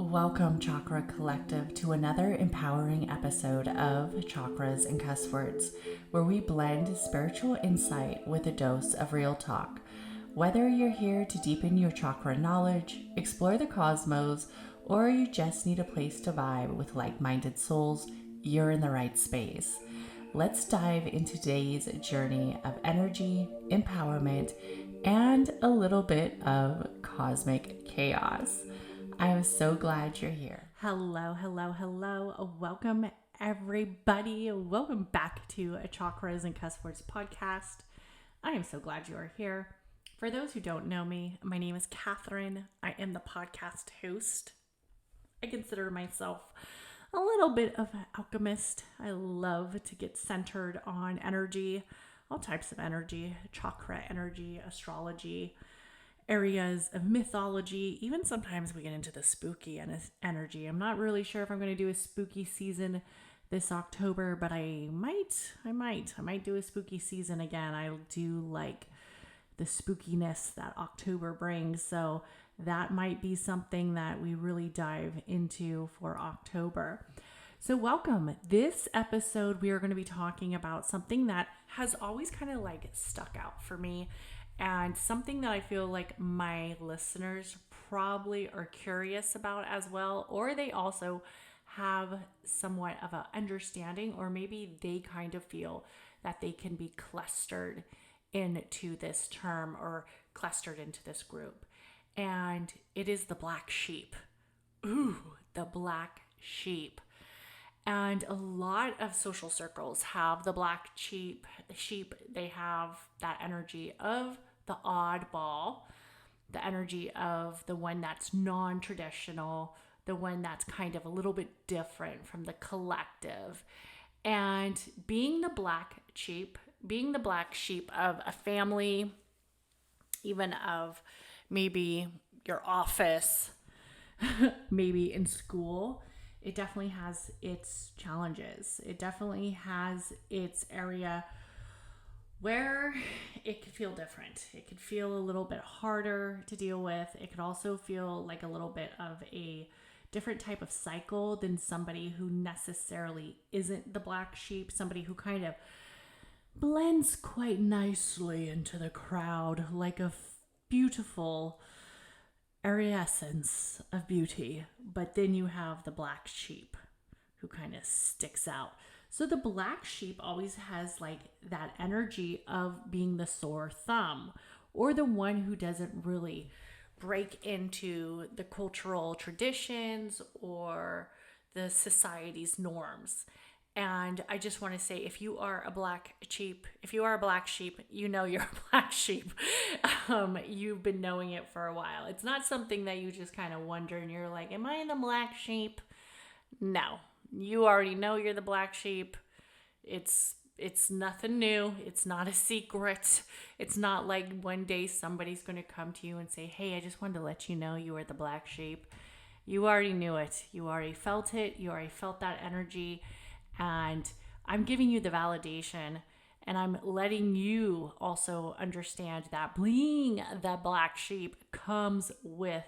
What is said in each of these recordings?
Welcome, Chakra Collective, to another empowering episode of Chakras and Cusswords, where we blend spiritual insight with a dose of real talk. Whether you're here to deepen your chakra knowledge, explore the cosmos, or you just need a place to vibe with like-minded souls, you're in the right space. Let's dive into today's journey of energy, empowerment, and a little bit of cosmic chaos. I am so glad you're here. Hello. Welcome, everybody. Welcome back to a Chakras and Cusswords podcast. I am so glad you are here. For those who don't know me, my name is Katherine. I am the podcast host. I consider myself a little bit of an alchemist. I love to get centered on energy, all types of energy, chakra energy, astrology, areas of mythology. Even sometimes we get into the spooky energy. I'm not really sure if I'm going to do a spooky season this October, but I might do a spooky season again. I do like the spookiness that October brings, so that might be something that we really dive into for October. So welcome. This episode, we are going to be talking about something that has always kind of like stuck out for me, and something that I feel like my listeners probably are curious about as well, or they also have somewhat of an understanding, or maybe they kind of feel that they can be clustered into this term or clustered into this group. And it is the black sheep. Ooh, the black sheep. And a lot of social circles have the black sheep. They have that energy of the oddball, the energy of the one that's non-traditional, the one that's kind of a little bit different from the collective. And being the black sheep of a family, even of maybe your office, maybe in school, it definitely has its challenges. It definitely has its area where it could feel different. It could feel a little bit harder to deal with. It could also feel like a little bit of a different type of cycle than somebody who necessarily isn't the black sheep, somebody who kind of blends quite nicely into the crowd like a beautiful iridescence of beauty. But then you have the black sheep who kind of sticks out. So the black sheep always has like that energy of being the sore thumb, or the one who doesn't really break into the cultural traditions or the society's norms. And I just want to say, if you are a black sheep, you know you're a black sheep. You've been knowing it for a while. It's not something that you just kind of wonder and you're like, am I the black sheep? No, you already know you're the black sheep. It's nothing new. It's not a secret. It's not like one day somebody's going to come to you and say, hey, I just wanted to let you know you are the black sheep. You already knew it. You already felt it. You already felt that energy. And I'm giving you the validation, and I'm letting you also understand that being the black sheep comes with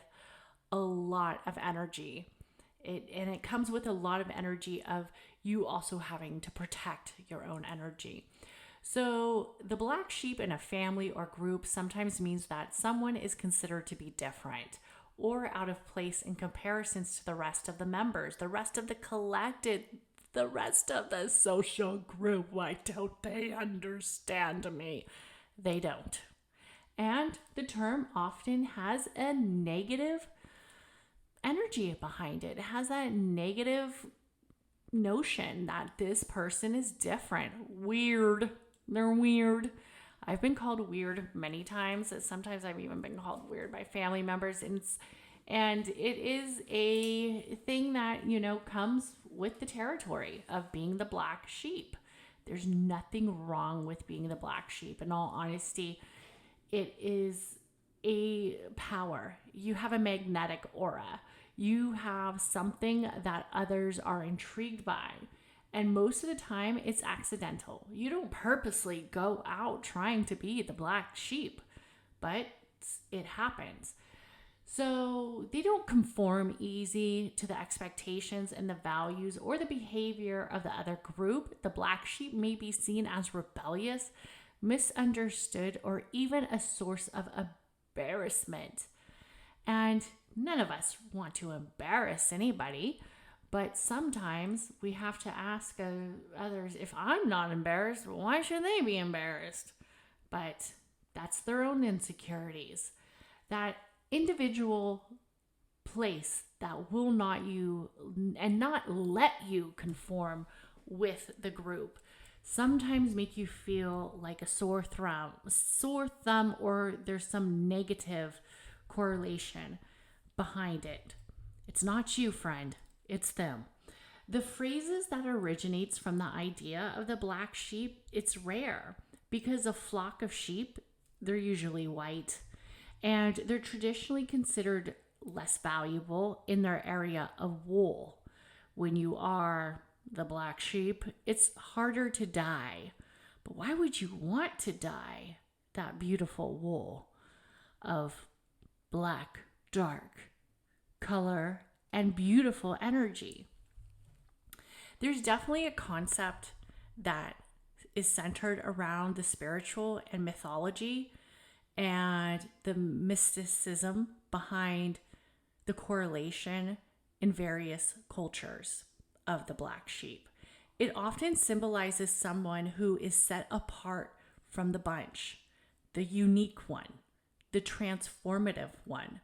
a lot of energy. It comes with a lot of energy of you also having to protect your own energy. So the black sheep in a family or group sometimes means that someone is considered to be different or out of place in comparisons to the rest of the members, the rest of the collective, the rest of the social group. Why don't they understand me? They don't. And the term often has a negative energy behind it. It has that negative notion that this person is different, weird. They're weird. I've been called weird many times. Sometimes I've even been called weird by family members. And it is a thing that, comes with the territory of being the black sheep. There's nothing wrong with being the black sheep. In all honesty, it is a power. You have a magnetic aura. You have something that others are intrigued by. And most of the time, it's accidental. You don't purposely go out trying to be the black sheep, but it happens. So they don't conform easy to the expectations and the values or the behavior of the other group. The black sheep may be seen as rebellious, misunderstood, or even a source of embarrassment. And none of us want to embarrass anybody, but sometimes we have to ask others, if I'm not embarrassed, why should they be embarrassed? But that's their own insecurities. That individual place that will not let you conform with the group sometimes make you feel like a sore thumb, or there's some negative correlation behind it. It's not you, friend. It's them. The phrases that originates from the idea of the black sheep, it's rare because a flock of sheep, they're usually white, and they're traditionally considered less valuable in their area of wool. When you are the black sheep, it's harder to dye. But why would you want to dye that beautiful wool of black, dark color and beautiful energy? There's definitely a concept that is centered around the spiritual and mythology and the mysticism behind the correlation in various cultures of the black sheep. It often symbolizes someone who is set apart from the bunch, the unique one, the transformative one.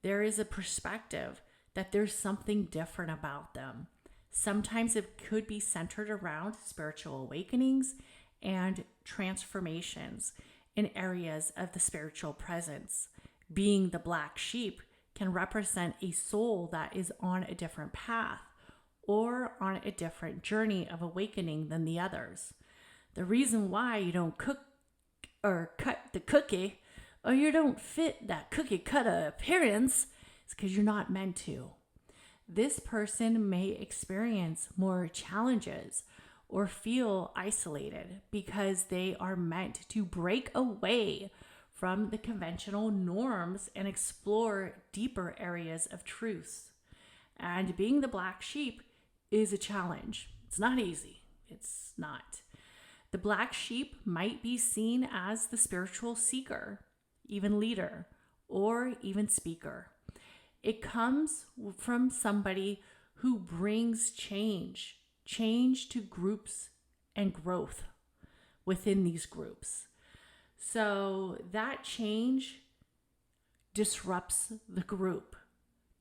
There is a perspective that there's something different about them. Sometimes it could be centered around spiritual awakenings and transformations in areas of the spiritual presence. Being the black sheep can represent a soul that is on a different path or on a different journey of awakening than the others. The reason why you don't cook or cut the cookie, or you don't fit that cookie cutter appearance, is because you're not meant to. This person may experience more challenges or feel isolated because they are meant to break away from the conventional norms and explore deeper areas of truth. And being the black sheep is a challenge. It's not easy. It's not. The black sheep might be seen as the spiritual seeker, even leader, or even speaker. It comes from somebody who brings change to groups and growth within these groups. So that change disrupts the group,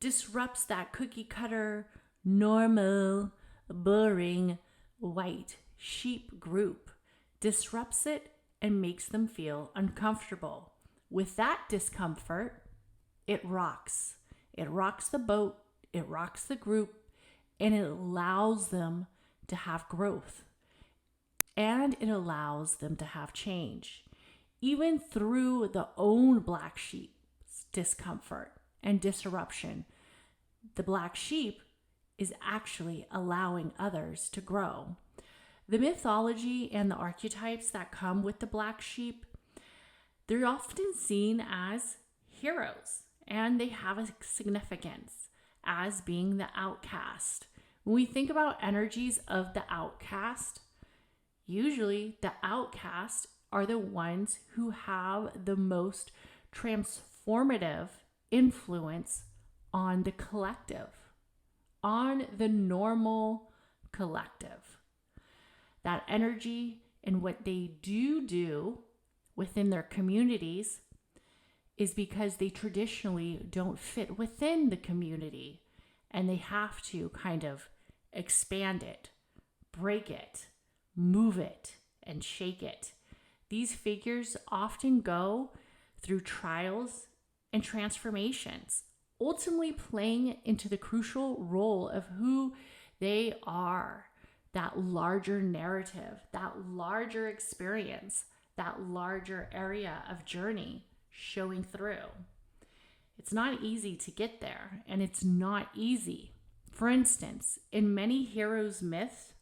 disrupts that cookie cutter, normal, boring, white sheep group, disrupts it and makes them feel uncomfortable. With that discomfort, it rocks. It rocks the boat, it rocks the group, and it allows them to have growth. And it allows them to have change. Even through the own black sheep's discomfort and disruption, the black sheep is actually allowing others to grow. The mythology and the archetypes that come with the black sheep, they're often seen as heroes, and they have a significance as being the outcast. When we think about energies of the outcast, usually the outcast are the ones who have the most transformative influence on the collective, on the normal collective. That energy and what they do within their communities is because they traditionally don't fit within the community, and they have to kind of expand it, break it, move it, and shake it. These figures often go through trials and transformations, ultimately playing into the crucial role of who they are, that larger narrative, that larger experience, that larger area of journey showing through. It's not easy to get there, and it's not easy. For instance, in many heroes' myths,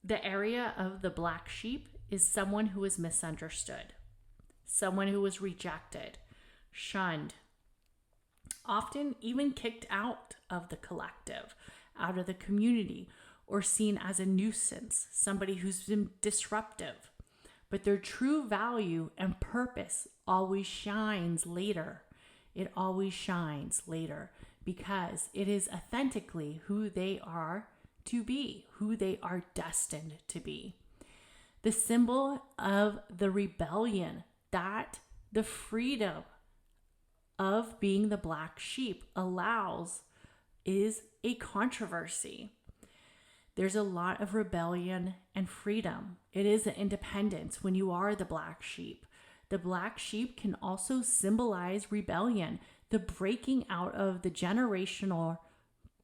the area of the black sheep is someone who is misunderstood, someone who was rejected, shunned, often even kicked out of the collective, out of the community, or seen as a nuisance, somebody who's been disruptive. But their true value and purpose always shines later. It always shines later because it is authentically who they are to be, who they are destined to be. The symbol of the rebellion that the freedom of being the black sheep allows is a controversy. There's a lot of rebellion and freedom. It is an independence when you are the black sheep. The black sheep can also symbolize rebellion, the breaking out of the generational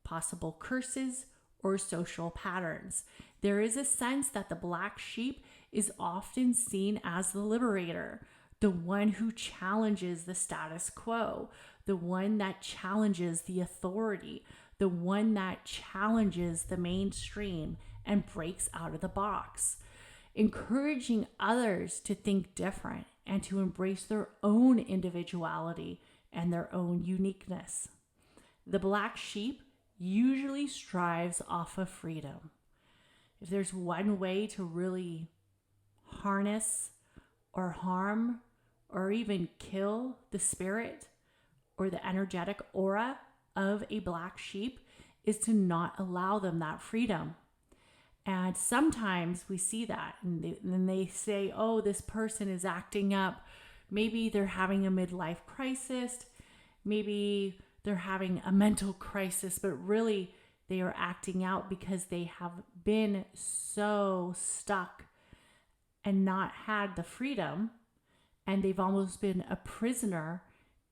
possible curses or social patterns. There is a sense that the black sheep is often seen as the liberator, the one who challenges the status quo, the one that challenges the authority, the one that challenges the mainstream and breaks out of the box, encouraging others to think different and to embrace their own individuality and their own uniqueness. The black sheep usually strives off of freedom. If there's one way to really harness or harm or even kill the spirit or the energetic aura of a black sheep, is to not allow them that freedom. And sometimes we see that and then they say, oh, this person is acting up. Maybe they're having a midlife crisis. Maybe they're having a mental crisis, but really they are acting out because they have been so stuck and not had the freedom, and they've almost been a prisoner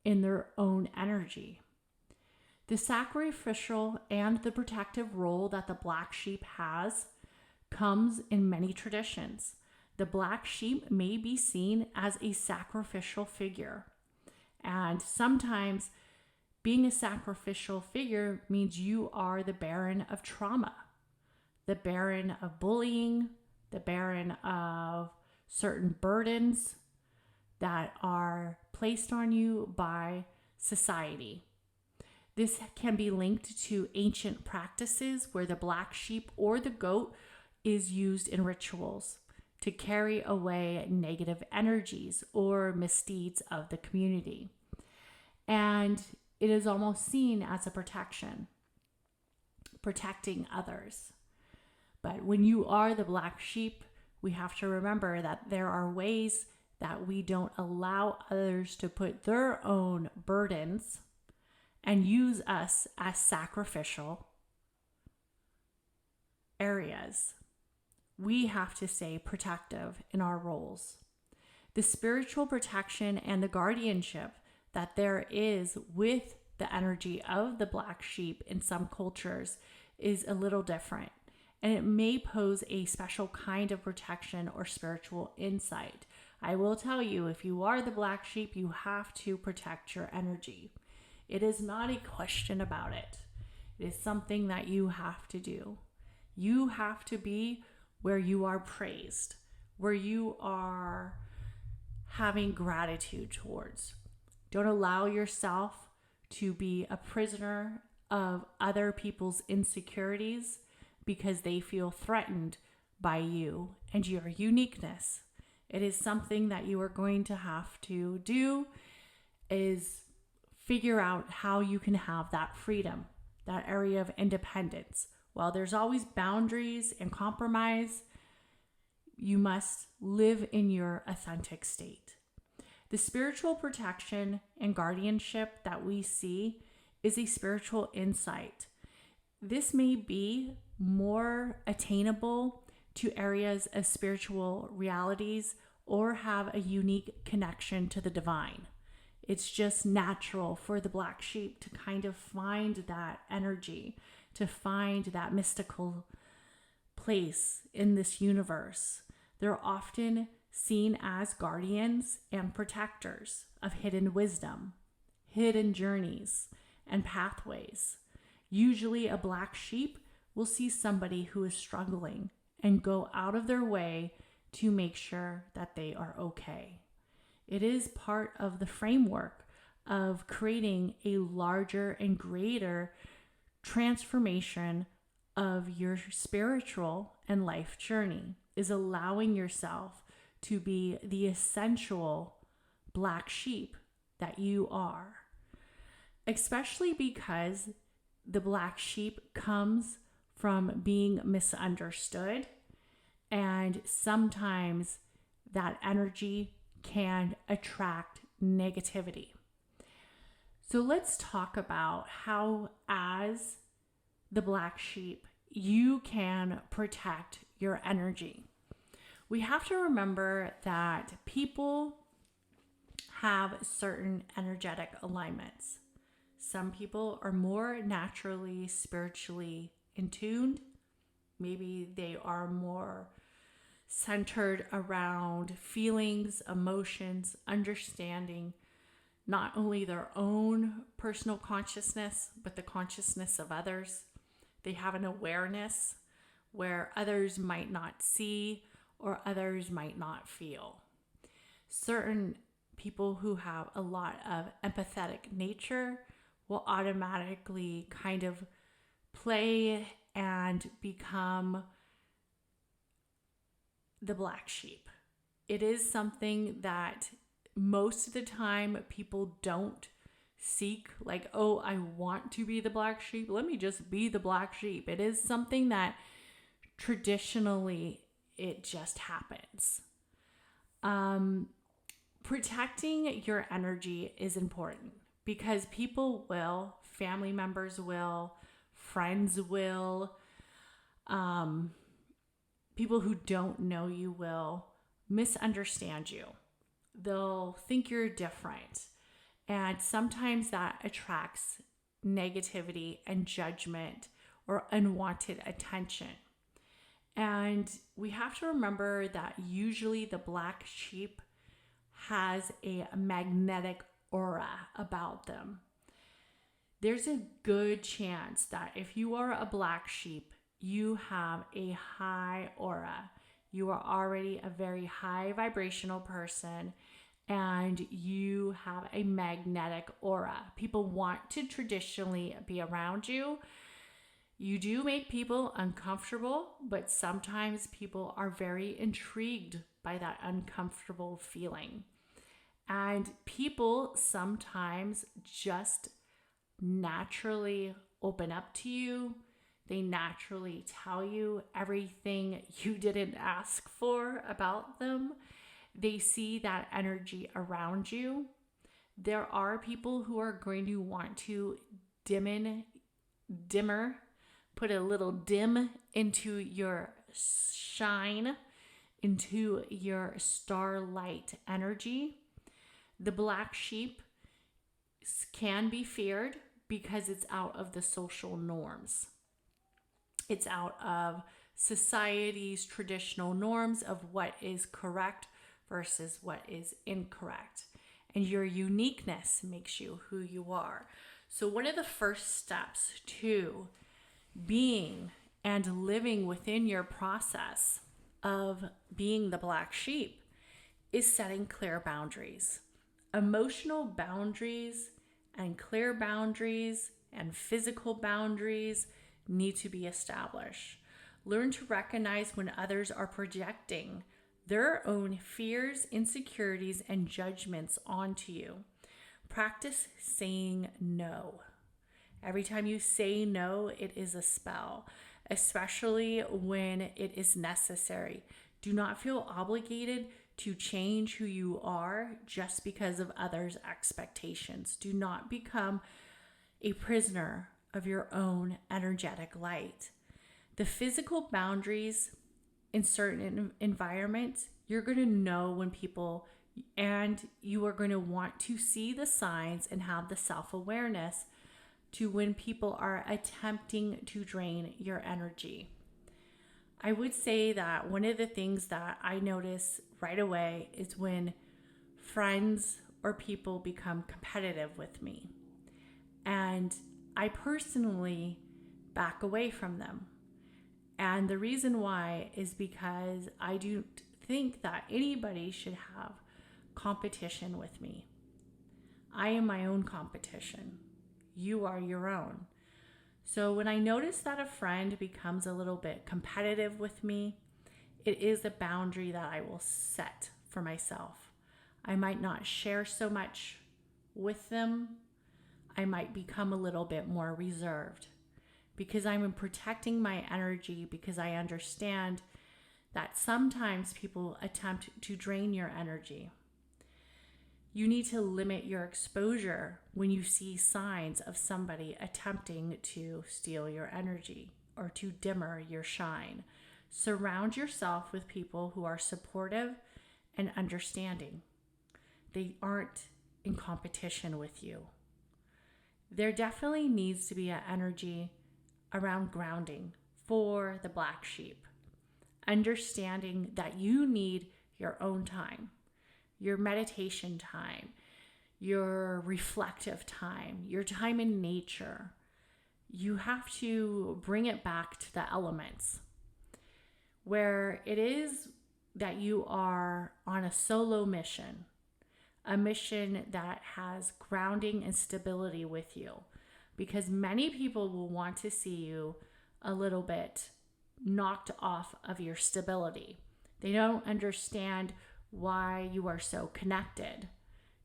in their own energy. The sacrificial and the protective role that the black sheep has comes in many traditions. The black sheep may be seen as a sacrificial figure. And sometimes being a sacrificial figure means you are the baron of trauma, the baron of bullying, the baron of certain burdens that are placed on you by society. This can be linked to ancient practices where the black sheep or the goat is used in rituals to carry away negative energies or misdeeds of the community. And it is almost seen as a protection, protecting others. But when you are the black sheep, we have to remember that there are ways that we don't allow others to put their own burdens and use us as sacrificial areas. We have to stay protective in our roles. The spiritual protection and the guardianship that there is with the energy of the black sheep in some cultures is a little different, and it may pose a special kind of protection or spiritual insight. I will tell you, if you are the black sheep, you have to protect your energy. It is not a question about it. It is something that you have to do. You have to be where you are praised, where you are having gratitude towards. Don't allow yourself to be a prisoner of other people's insecurities because they feel threatened by you and your uniqueness. It is something that you are going to have to do, is figure out how you can have that freedom, that area of independence. While there's always boundaries and compromise, you must live in your authentic state. The spiritual protection and guardianship that we see is a spiritual insight. This may be more attainable to areas of spiritual realities or have a unique connection to the divine. It's just natural for the black sheep to kind of find that energy, to find that mystical place in this universe. They're often seen as guardians and protectors of hidden wisdom, hidden journeys, and pathways. Usually a black sheep will see somebody who is struggling and go out of their way to make sure that they are okay. It is part of the framework of creating a larger and greater transformation of your spiritual and life journey, is allowing yourself to be the essential black sheep that you are. Especially because the black sheep comes from being misunderstood, and sometimes that energy can attract negativity. So let's talk about how, as the black sheep, you can protect your energy. We have to remember that people have certain energetic alignments. Some people are more naturally spiritually in tuned. Maybe they are more centered around feelings, emotions, understanding not only their own personal consciousness, but the consciousness of others. They have an awareness where others might not see or others might not feel. Certain people who have a lot of empathetic nature will automatically kind of play and become the black sheep. It is something that most of the time people don't seek, like, oh, I want to be the black sheep. Let me just be the black sheep. It is something that traditionally it just happens. Protecting your energy is important because people will, family members will, friends will, people who don't know you will misunderstand you. They'll think you're different. And sometimes that attracts negativity and judgment or unwanted attention. And we have to remember that usually the black sheep has a magnetic aura about them. There's a good chance that if you are a black sheep, you have a high aura. You are already a very high vibrational person and you have a magnetic aura. People want to traditionally be around you. You do make people uncomfortable, but sometimes people are very intrigued by that uncomfortable feeling. And people sometimes just naturally open up to you. They naturally tell you everything you didn't ask for about them. They see that energy around you. There are people who are going to want to put a little dim into your shine, into your starlight energy. The black sheep can be feared because it's out of the social norms. It's out of society's traditional norms of what is correct versus what is incorrect. And your uniqueness makes you who you are. So one of the first steps to being and living within your process of being the black sheep is setting clear boundaries. Emotional boundaries and clear boundaries and physical boundaries need to be established. Learn to recognize when others are projecting their own fears, insecurities, and judgments onto you. Practice saying no. Every time you say no, it is a spell, especially when it is necessary. Do not feel obligated to change who you are just because of others' expectations. Do not become a prisoner of your own energetic light. The physical boundaries in certain environments, you're going to know when people, and you are going to want to see the signs and have the self-awareness to when people are attempting to drain your energy. I would say that one of the things that I notice right away is when friends or people become competitive with me. And I personally back away from them. And the reason why is because I don't think that anybody should have competition with me. I am my own competition. You are your own. So when I notice that a friend becomes a little bit competitive with me, it is a boundary that I will set for myself. I might not share so much with them. I might become a little bit more reserved because I'm protecting my energy, because I understand that sometimes people attempt to drain your energy. You need to limit your exposure when you see signs of somebody attempting to steal your energy or to dimmer your shine. Surround yourself with people who are supportive and understanding. They aren't in competition with you. There definitely needs to be an energy around grounding for the black sheep. Understanding that you need your own time, your meditation time, your reflective time, your time in nature. You have to bring it back to the elements, where it is that you are on a solo mission, a mission that has grounding and stability with you, because many people will want to see you a little bit knocked off of your stability. They don't understand why you are so connected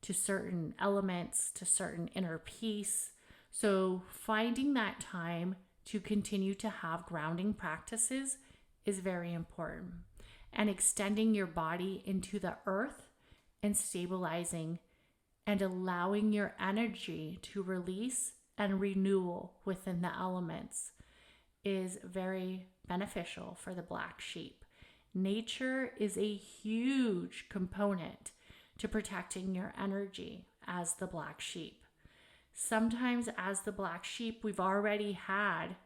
to certain elements, to certain inner peace. So finding that time to continue to have grounding practices is very important. And extending your body into the earth and stabilizing and allowing your energy to release and renewal within the elements is very beneficial for the black sheep. Nature is a huge component to protecting your energy as the black sheep. Sometimes as the black sheep, we've already had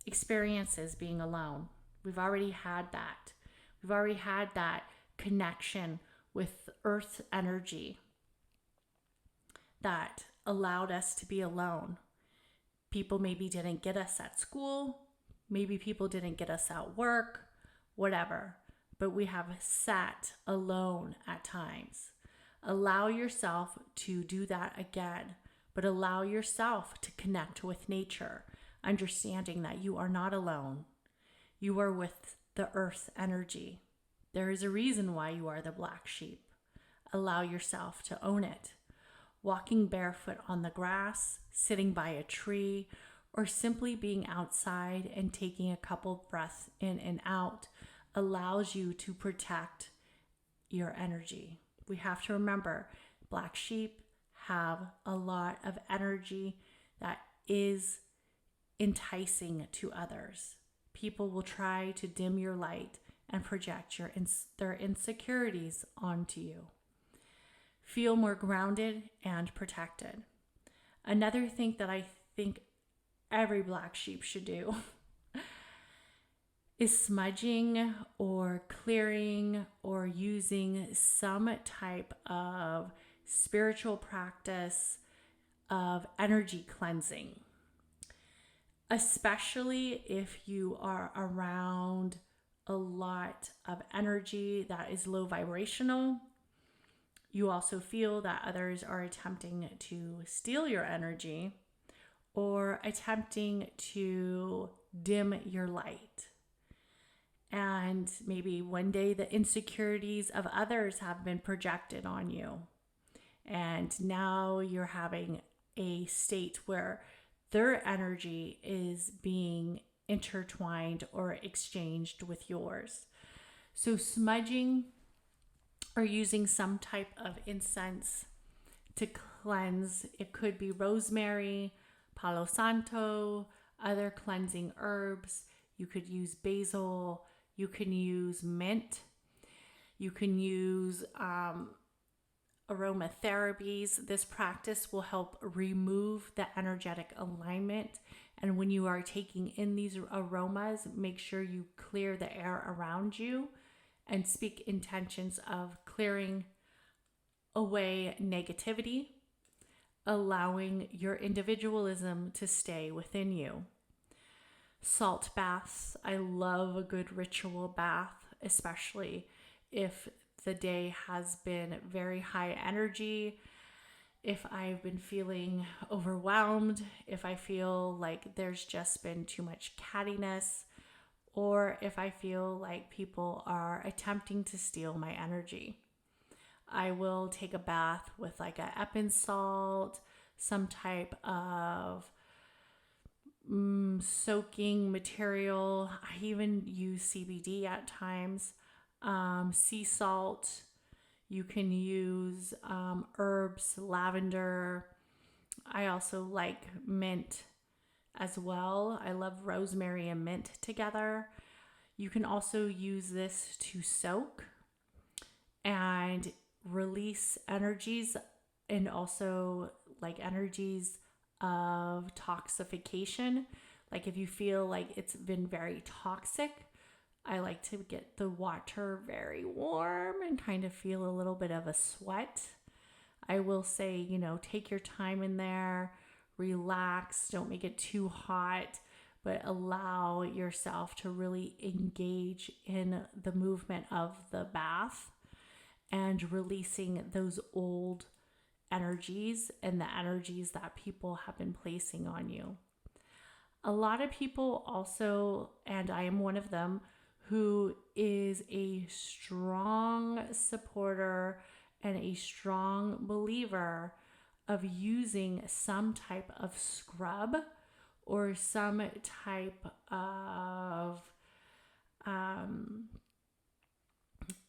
experiences being alone. We've already had that. We've already had that connection with earth energy that allowed us to be alone. People maybe didn't get us at school. Maybe people didn't get us at work, whatever. But we have sat alone at times. Allow yourself to do that again, but allow yourself to connect with nature, understanding that you are not alone. You are with the earth energy. There is a reason why you are the black sheep. Allow yourself to own it. Walking barefoot on the grass, sitting by a tree, or simply being outside and taking a couple breaths in and out allows you to protect your energy. We have to remember, black sheep have a lot of energy that is enticing to others. People will try to dim your light and project their insecurities onto you. Feel more grounded and protected. Another thing that I think every black sheep should do is smudging or clearing or using some type of spiritual practice of energy cleansing, especially if you are around a lot of energy that is low vibrational. You also feel that others are attempting to steal your energy or attempting to dim your light. And maybe one day the insecurities of others have been projected on you. And now you're having a state where their energy is being intertwined or exchanged with yours. So smudging or using some type of incense to cleanse. It could be rosemary, palo santo, other cleansing herbs. You could use basil. You can use mint. You can use aromatherapies. This practice will help remove the energetic alignment. And when you are taking in these aromas, make sure you clear the air around you and speak intentions of clearing away negativity, allowing your individualism to stay within you. Salt baths. I love a good ritual bath, especially if the day has been very high energy. if I've been feeling overwhelmed, if I feel like there's just been too much cattiness, or if I feel like people are attempting to steal my energy. I will take a bath with like a Epsom salt, some type of soaking material. I even use CBD at times, sea salt. You can use herbs, lavender. I also like mint as well. I love rosemary and mint together. You can also use this to soak and release energies, and also like energies of toxification. Like if you feel like it's been very toxic, I like to get the water very warm and kind of feel a little bit of a sweat. I will say, take your time in there, relax, don't make it too hot, but allow yourself to really engage in the movement of the bath and releasing those old energies and the energies that people have been placing on you. A lot of people also, and I am one of them, who is a strong supporter and a strong believer of using some type of scrub or some type of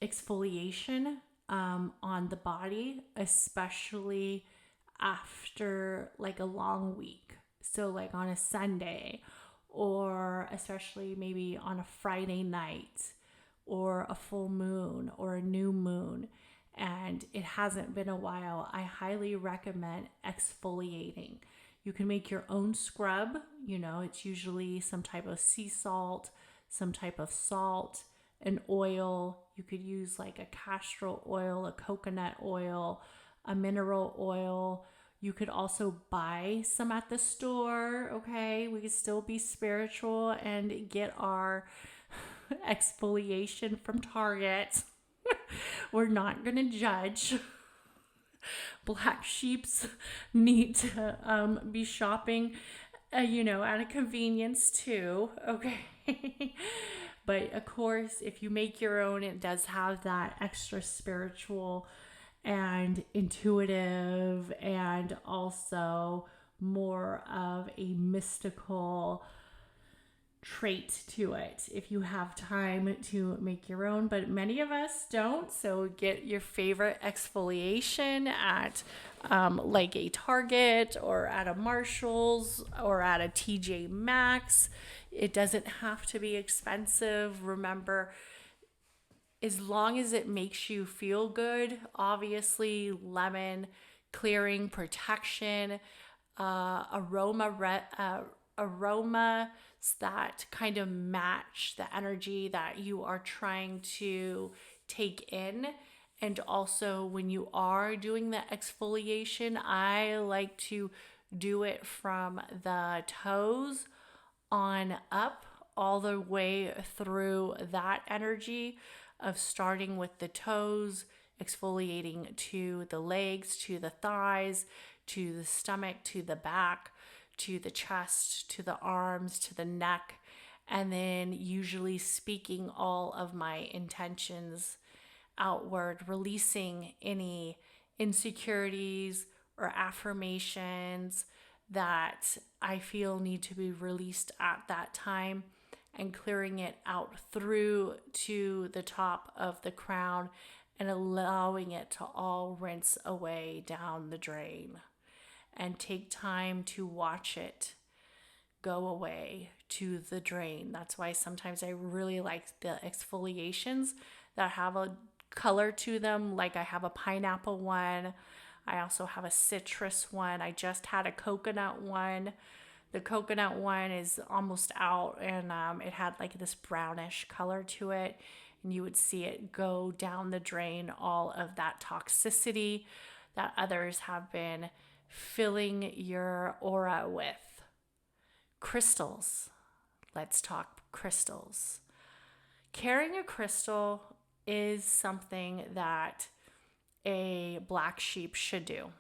exfoliation on the body, especially after like a long week. So like on a Sunday, or especially maybe on a Friday night, or a full moon or a new moon, and it hasn't been a while, I highly recommend exfoliating. You can make your own scrub. It's usually some type of sea salt, some type of salt, an oil. You could use like a castor oil, a coconut oil, a mineral oil. You could also buy some at the store, okay? We could still be spiritual and get our exfoliation from Target. We're not going to judge. Black sheeps need to be shopping, at a convenience too, okay? But of course, if you make your own, it does have that extra spiritual and intuitive, and also more of a mystical trait to it if you have time to make your own, but many of us don't. So get your favorite exfoliation at like a Target or at a Marshall's or at a TJ Maxx. It doesn't have to be expensive. Remember, as long as it makes you feel good, obviously lemon, clearing, protection, aromas that kind of match the energy that you are trying to take in. And also when you are doing the exfoliation, I like to do it from the toes on up, all the way through that energy of starting with the toes, exfoliating to the legs, to the thighs, to the stomach, to the back, to the chest, to the arms, to the neck, and then usually speaking all of my intentions outward, releasing any insecurities or affirmations that I feel need to be released at that time, and clearing it out through to the top of the crown and allowing it to all rinse away down the drain. And take time to watch it go away to the drain. That's why sometimes I really like the exfoliations that have a color to them. Like I have a pineapple one. I also have a citrus one. I just had a coconut one. The coconut one is almost out, and it had like this brownish color to it. And you would see it go down the drain, all of that toxicity that others have been filling your aura with. Crystals. Let's talk crystals. Carrying a crystal is something that a black sheep should do.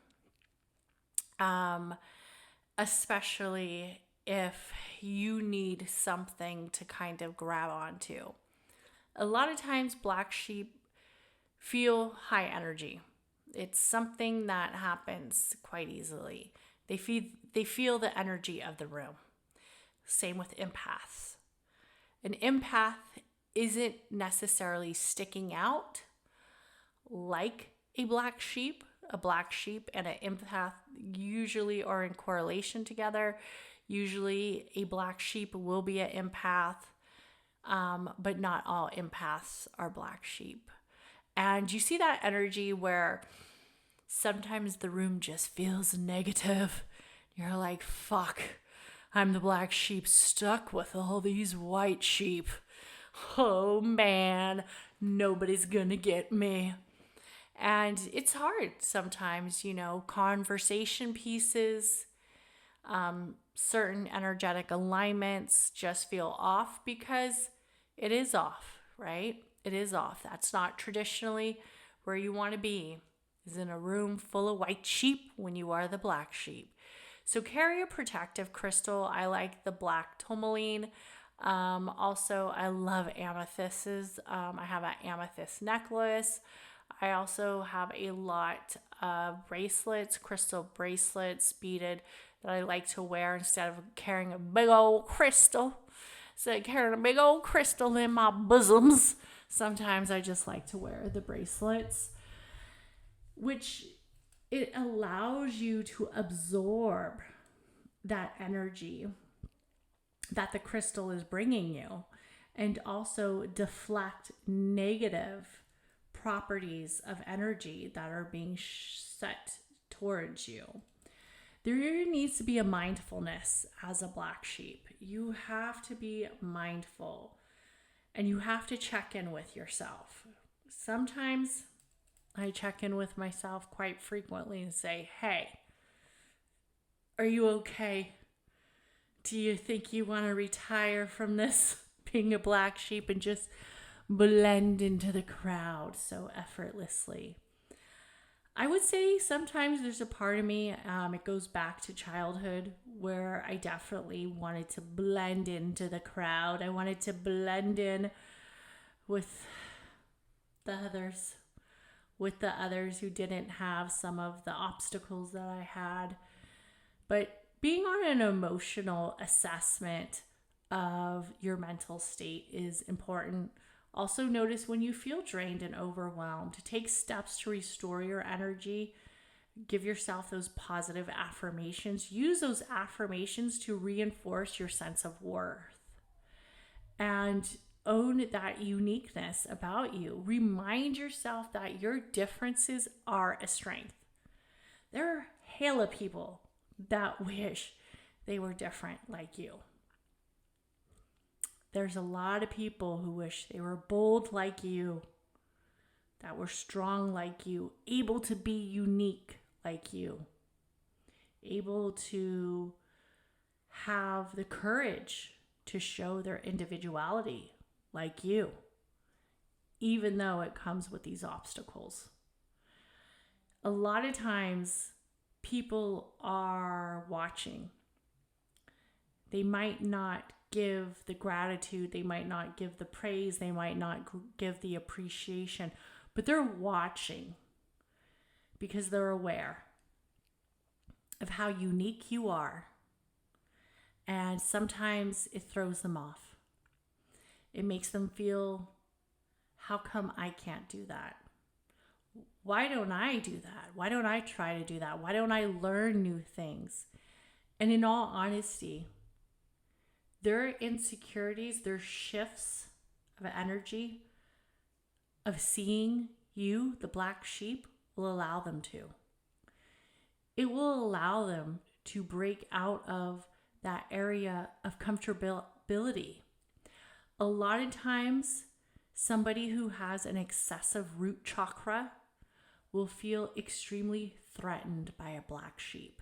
especially if you need something to kind of grab onto. A lot of times black sheep feel high energy. It's something that happens quite easily. They feel the energy of the room. Same with empaths. An empath isn't necessarily sticking out like a black sheep. A black sheep and an empath usually are in correlation together. Usually a black sheep will be an empath, but not all empaths are black sheep. And you see that energy where sometimes the room just feels negative. You're like, fuck, I'm the black sheep stuck with all these white sheep. Oh man, nobody's gonna get me. And it's hard sometimes, conversation pieces, certain energetic alignments just feel off because it is off, right? It is off. That's not traditionally where you want to be, is in a room full of white sheep when you are the black sheep. So carry a protective crystal. I like the black tourmaline. Also, I love amethysts. I have an amethyst necklace. I also have a lot of bracelets, crystal bracelets, beaded, that I like to wear instead of carrying a big old crystal. So carrying a big old crystal in my bosoms. Sometimes I just like to wear the bracelets, which it allows you to absorb that energy that the crystal is bringing you and also deflect negative properties of energy that are being set towards you. There needs to be a mindfulness as a black sheep. You have to be mindful and you have to check in with yourself. Sometimes I check in with myself quite frequently and say, hey, are you okay? Do you think you want to retire from this being a black sheep and just blend into the crowd so effortlessly? I would say sometimes there's a part of me, it goes back to childhood, where I definitely wanted to blend into the crowd. I wanted to blend in with the others who didn't have some of the obstacles that I had. But being on an emotional assessment of your mental state is important. Also notice when you feel drained and overwhelmed, take steps to restore your energy. Give yourself those positive affirmations. Use those affirmations to reinforce your sense of worth. And own that uniqueness about you. Remind yourself that your differences are a strength. There are hella people that wish they were different like you. There's a lot of people who wish they were bold like you, that were strong like you, able to be unique like you, able to have the courage to show their individuality like you, even though it comes with these obstacles. A lot of times people are watching. They might not give the gratitude, they might not give the praise, they might not give the appreciation, but they're watching because they're aware of how unique you are. And sometimes it throws them off. It makes them feel, how come I can't do that? Why don't I do that? Why don't I try to do that? Why don't I learn new things? And in all honesty, their insecurities, their shifts of energy, of seeing you, the black sheep, will allow them to. It will allow them to break out of that area of comfortability. A lot of times, somebody who has an excessive root chakra will feel extremely threatened by a black sheep.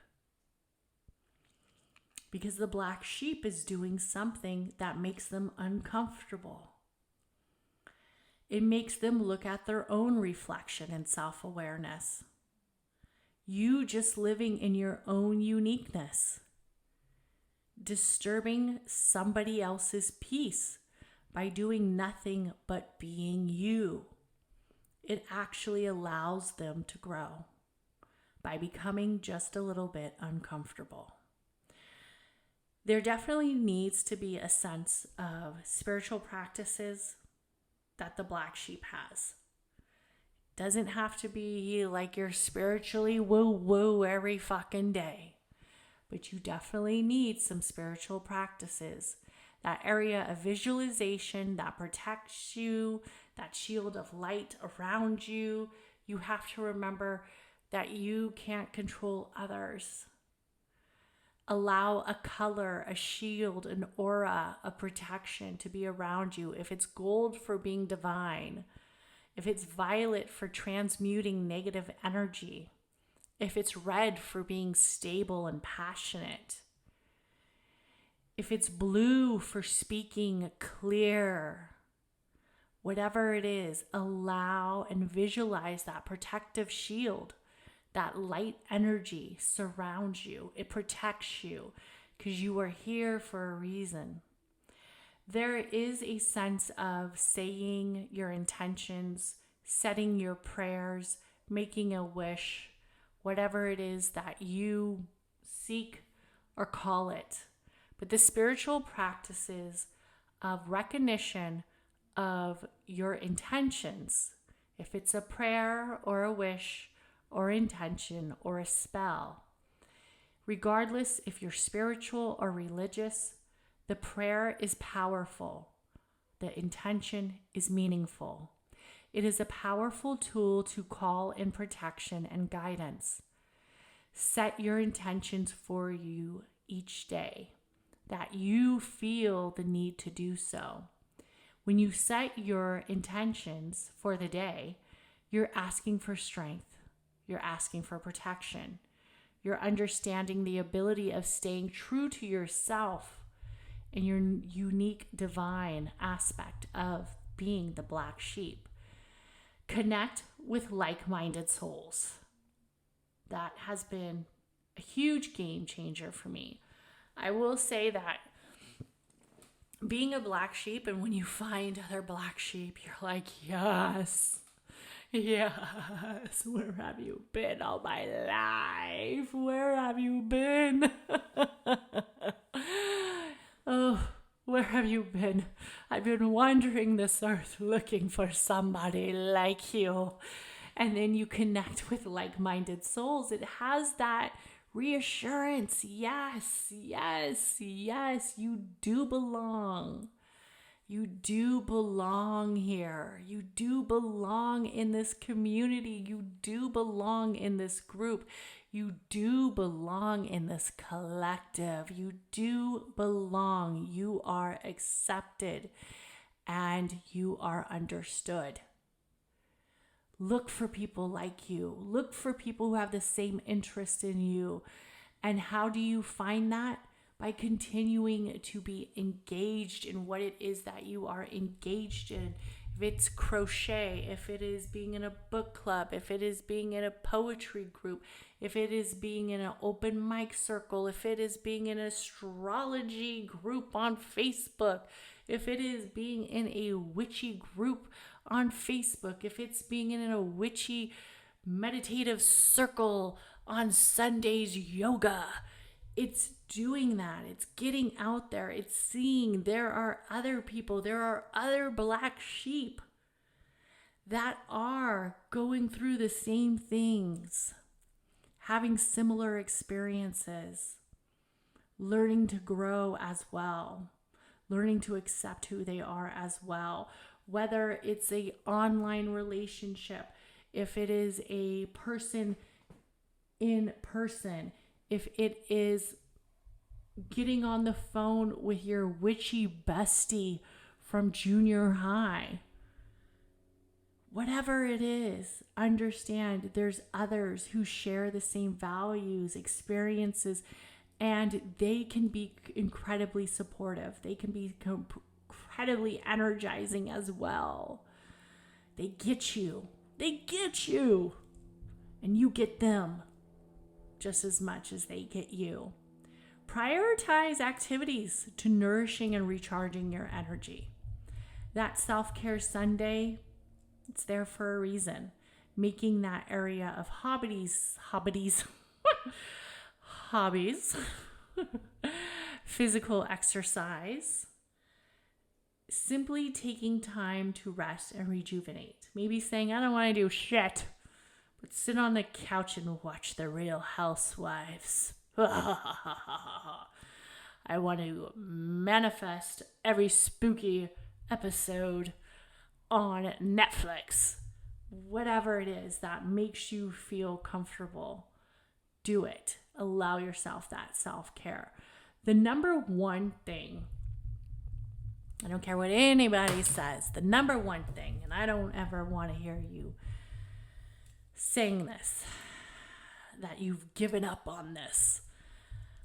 Because the black sheep is doing something that makes them uncomfortable. It makes them look at their own reflection and self-awareness. You just living in your own uniqueness, disturbing somebody else's peace by doing nothing but being you. It actually allows them to grow by becoming just a little bit uncomfortable. There definitely needs to be a sense of spiritual practices that the black sheep has. Doesn't have to be like you're spiritually woo-woo every fucking day. But you definitely need some spiritual practices. That area of visualization that protects you, that shield of light around you. You have to remember that you can't control others. Allow a color, a shield, an aura, a protection to be around you. If it's gold for being divine, if it's violet for transmuting negative energy, if it's red for being stable and passionate, if it's blue for speaking clear, whatever it is, allow and visualize that protective shield. That light energy surrounds you. It protects you because you are here for a reason. There is a sense of saying your intentions, setting your prayers, making a wish, whatever it is that you seek or call it. But the spiritual practices of recognition of your intentions, if it's a prayer or a wish or intention or a spell, regardless if you're spiritual or religious, the prayer is powerful. The intention is meaningful. It is a powerful tool to call in protection and guidance. Set your intentions for you each day, that you feel the need to do so. When you set your intentions for the day, you're asking for strength. You're asking for protection. You're understanding the ability of staying true to yourself and your unique divine aspect of being the black sheep. Connect with like-minded souls. That has been a huge game changer for me. I will say that being a black sheep, and when you find other black sheep, you're like, yes, where have you been all my life? Where have you been? Oh, where have you been? I've been wandering this earth looking for somebody like you. And then you connect with like-minded souls. It has that reassurance. Yes, you do belong. You do belong here. You do belong in this community. You do belong in this group. You do belong in this collective. You do belong. You are accepted and you are understood. Look for people like you. Look for people who have the same interest in you. And how do you find that? By continuing to be engaged in what it is that you are engaged in. If it's crochet, if it is being in a book club, if it is being in a poetry group, if it is being in an open mic circle, if it is being in an astrology group on Facebook, if it is being in a witchy group on Facebook, if it's being in a witchy meditative circle on Sunday's yoga, it's doing that. It's getting out there. It's seeing there are other people, there are other black sheep that are going through the same things, having similar experiences, learning to grow as well, learning to accept who they are as well. Whether it's an online relationship, if it is a person in person, if it is getting on the phone with your witchy bestie from junior high, whatever it is, understand there's others who share the same values, experiences, and they can be incredibly supportive. They can be incredibly energizing as well. They get you, and you get them. just as much as they get you. Prioritize activities to nourishing and recharging your energy. That self-care Sunday, it's there for a reason. Making that area of hobbies, physical exercise, simply taking time to rest and rejuvenate. Maybe saying, I don't want to do shit, but sit on the couch and watch The Real Housewives. I want to manifest every spooky episode on Netflix. Whatever it is that makes you feel comfortable, do it. Allow yourself that self-care. The number one thing, I don't care what anybody says, the number one thing, and I don't ever want to hear you saying this, that you've given up on this.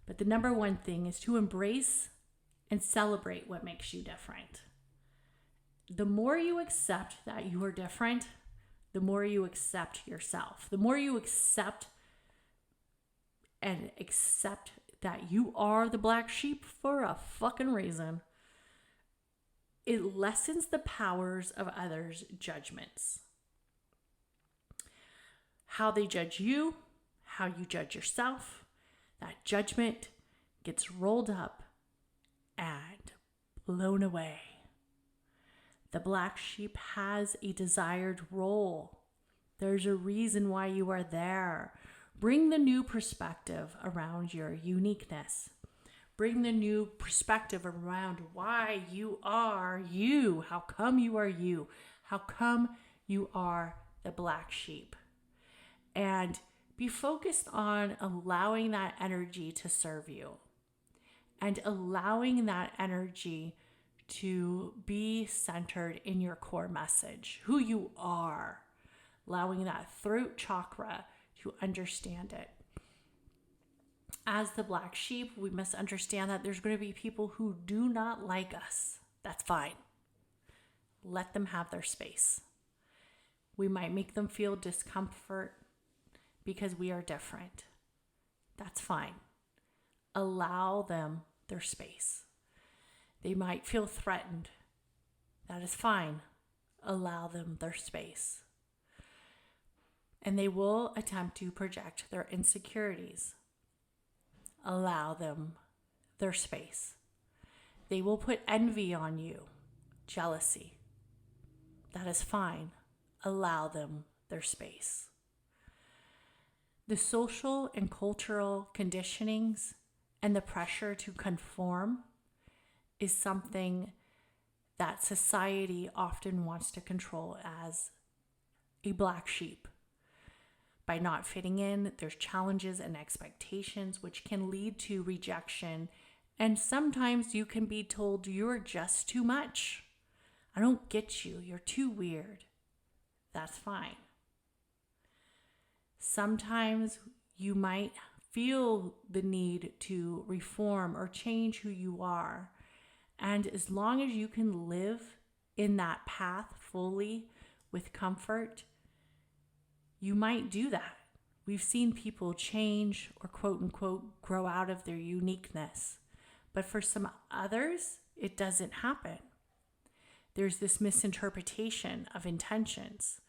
But the number one thing is to embrace and celebrate what makes you different. The more you accept that you are different, the more you accept yourself. The more you accept that you are the black sheep for a fucking reason, it lessens the powers of others' judgments. How they judge you, how you judge yourself, that judgment gets rolled up and blown away. The black sheep has a desired role. There's a reason why you are there. Bring the new perspective around your uniqueness. Bring the new perspective around why you are you. How come you are you? How come you are the black sheep? And be focused on allowing that energy to serve you and allowing that energy to be centered in your core message, who you are, allowing that throat chakra to understand it. As the black sheep, we must understand that there's going to be people who do not like us. That's fine. Let them have their space. We might make them feel discomfort because we are different. That's fine. Allow them their space. They might feel threatened. That is fine. Allow them their space. And they will attempt to project their insecurities. Allow them their space. They will put envy on you, jealousy. That is fine. Allow them their space. The social and cultural conditionings and the pressure to conform is something that society often wants to control as a black sheep. By not fitting in, there's challenges and expectations which can lead to rejection, and sometimes you can be told you're just too much. I don't get you. You're too weird. That's fine. Sometimes you might feel the need to reform or change who you are. And as long as you can live in that path fully with comfort, you might do that. We've seen people change or quote unquote grow out of their uniqueness. But for some others, it doesn't happen. There's this misinterpretation of intentions,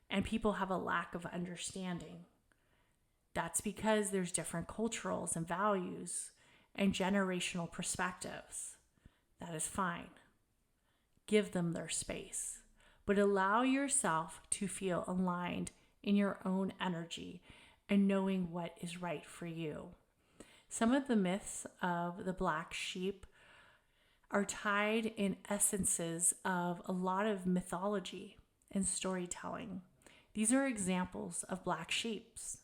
and people have a lack of understanding. That's because there's different culturals and values and generational perspectives. That is fine. Give them their space, but allow yourself to feel aligned in your own energy and knowing what is right for you. Some of the myths of the black sheep are tied in essences of a lot of mythology and storytelling. These are examples of black sheeps.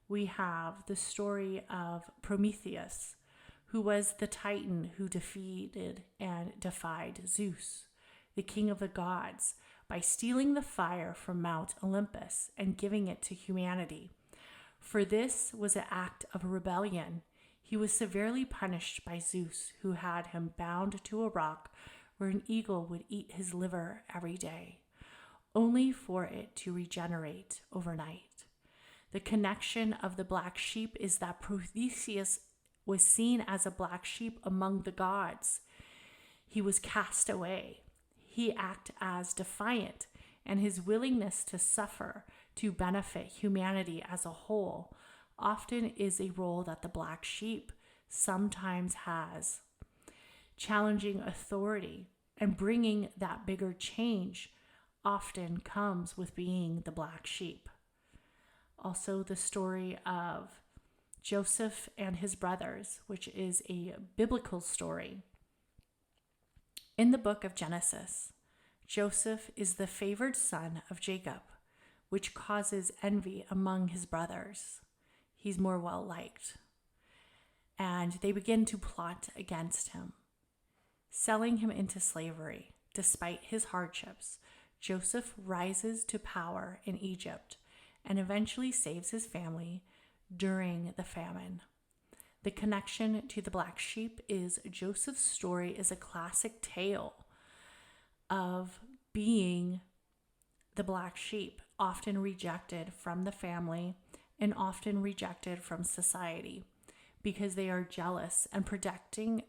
We have the story of Prometheus, who was the Titan who defeated and defied Zeus, the king of the gods, by stealing the fire from Mount Olympus and giving it to humanity. For this was an act of rebellion. He was severely punished by Zeus, who had him bound to a rock where an eagle would eat his liver every day, only for it to regenerate overnight. The connection of the black sheep is that Protheus was seen as a black sheep among the gods. He was cast away. He acted as defiant, and his willingness to suffer to benefit humanity as a whole often is a role that the black sheep sometimes has. Challenging authority and bringing that bigger change often comes with being the black sheep. Also, the story of Joseph and his brothers, which is a biblical story. In the book of Genesis, Joseph is the favored son of Jacob, which causes envy among his brothers. He's more well-liked. And they begin to plot against him, selling him into slavery. Despite his hardships, Joseph rises to power in Egypt and eventually saves his family during the famine. The connection to the black sheep is Joseph's story is a classic tale of being the black sheep, often rejected from the family and often rejected from society because they are jealous and projecting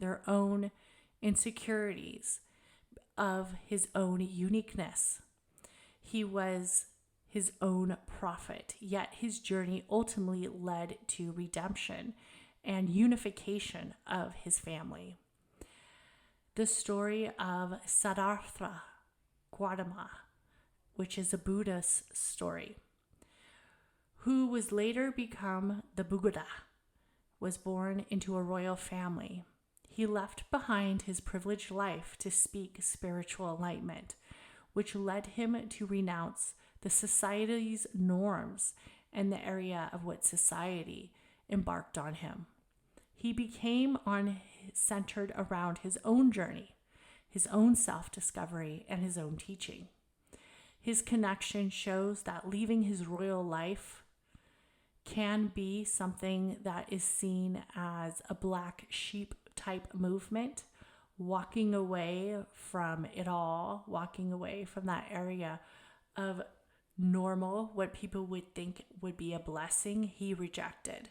their own insecurities of his own uniqueness. He was his own prophet, yet his journey ultimately led to redemption and unification of his family. The story of Siddhartha Gautama, which is a Buddhist story, who was later become the Buddha, was born into a royal family. He left behind his privileged life to seek spiritual enlightenment, which led him to renounce the society's norms and the area of what society embarked on him. He became centered around his own journey, his own self-discovery, and his own teaching. His connection shows that leaving his royal life can be something that is seen as a black sheep type movement, walking away from it all, walking away from that area of normal, what people would think would be a blessing. He rejected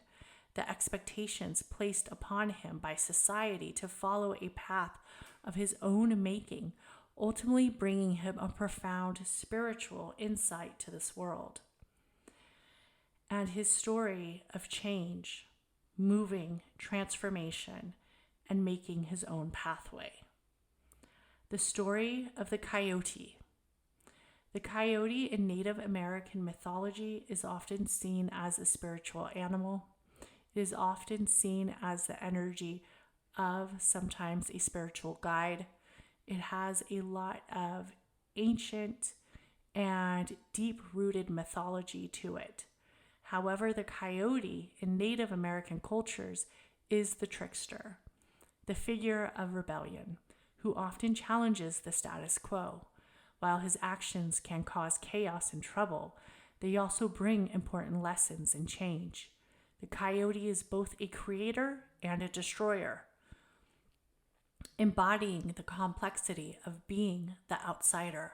the expectations placed upon him by society to follow a path of his own making, ultimately bringing him a profound spiritual insight to this world. And his story of change, moving, transformation, and making his own pathway. The story of the coyote. The coyote in Native American mythology is often seen as a spiritual animal. It is often seen as the energy of sometimes a spiritual guide. It has a lot of ancient and deep-rooted mythology to it. However, the coyote in Native American cultures is the trickster, the figure of rebellion, who often challenges the status quo. While his actions can cause chaos and trouble, they also bring important lessons and change. The coyote is both a creator and a destroyer, embodying the complexity of being the outsider,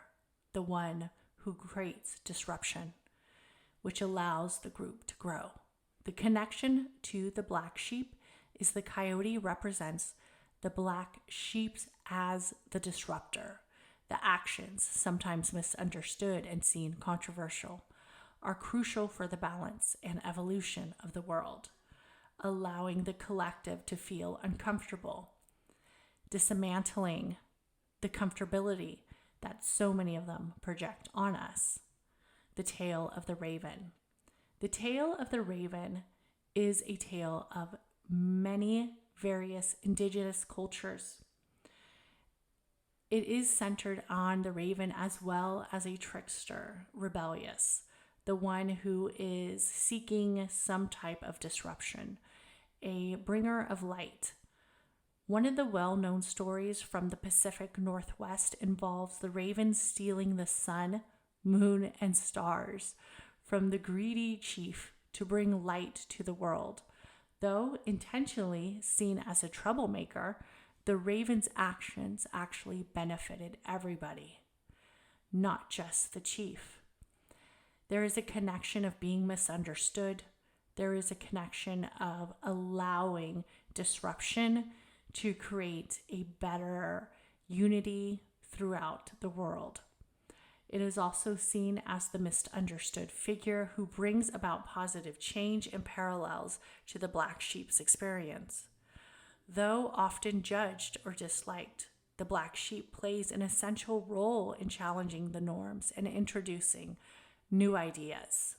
the one who creates disruption, which allows the group to grow. The connection to the black sheep is the coyote represents the black sheep as the disruptor. The actions, sometimes misunderstood and seen controversial, are crucial for the balance and evolution of the world, allowing the collective to feel uncomfortable, dismantling the comfortability that so many of them project on us. The tale of the raven. The tale of the raven is a tale of many various indigenous cultures. It is centered on the raven as well as a trickster, rebellious, the one who is seeking some type of disruption, a bringer of light. One of the well-known stories from the Pacific Northwest involves the raven stealing the sun, moon, and stars from the greedy chief to bring light to the world. Though intentionally seen as a troublemaker, the raven's actions actually benefited everybody, not just the chief. There is a connection of being misunderstood. There is a connection of allowing disruption to create a better unity throughout the world. It is also seen as the misunderstood figure who brings about positive change and parallels to the black sheep's experience. Though often judged or disliked, the black sheep plays an essential role in challenging the norms and introducing new ideas.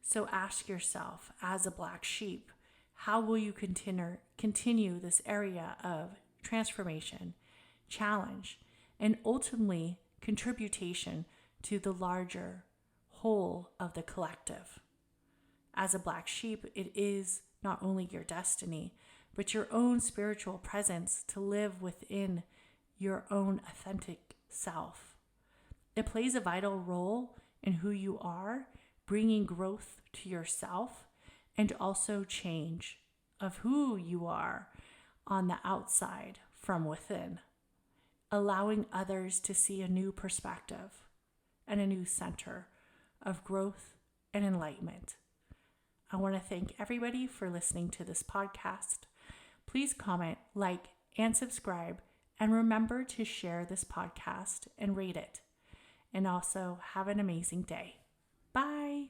So ask yourself, as a black sheep, how will you continue this area of transformation, challenge, and ultimately contribution to the larger whole of the collective? As a black sheep, it is not only your destiny, but your own spiritual presence to live within your own authentic self. It plays a vital role in who you are, bringing growth to yourself and also change of who you are on the outside from within, allowing others to see a new perspective and a new center of growth and enlightenment. I want to thank everybody for listening to this podcast. Please comment, like, and subscribe, and remember to share this podcast and rate it. And also have an amazing day. Bye.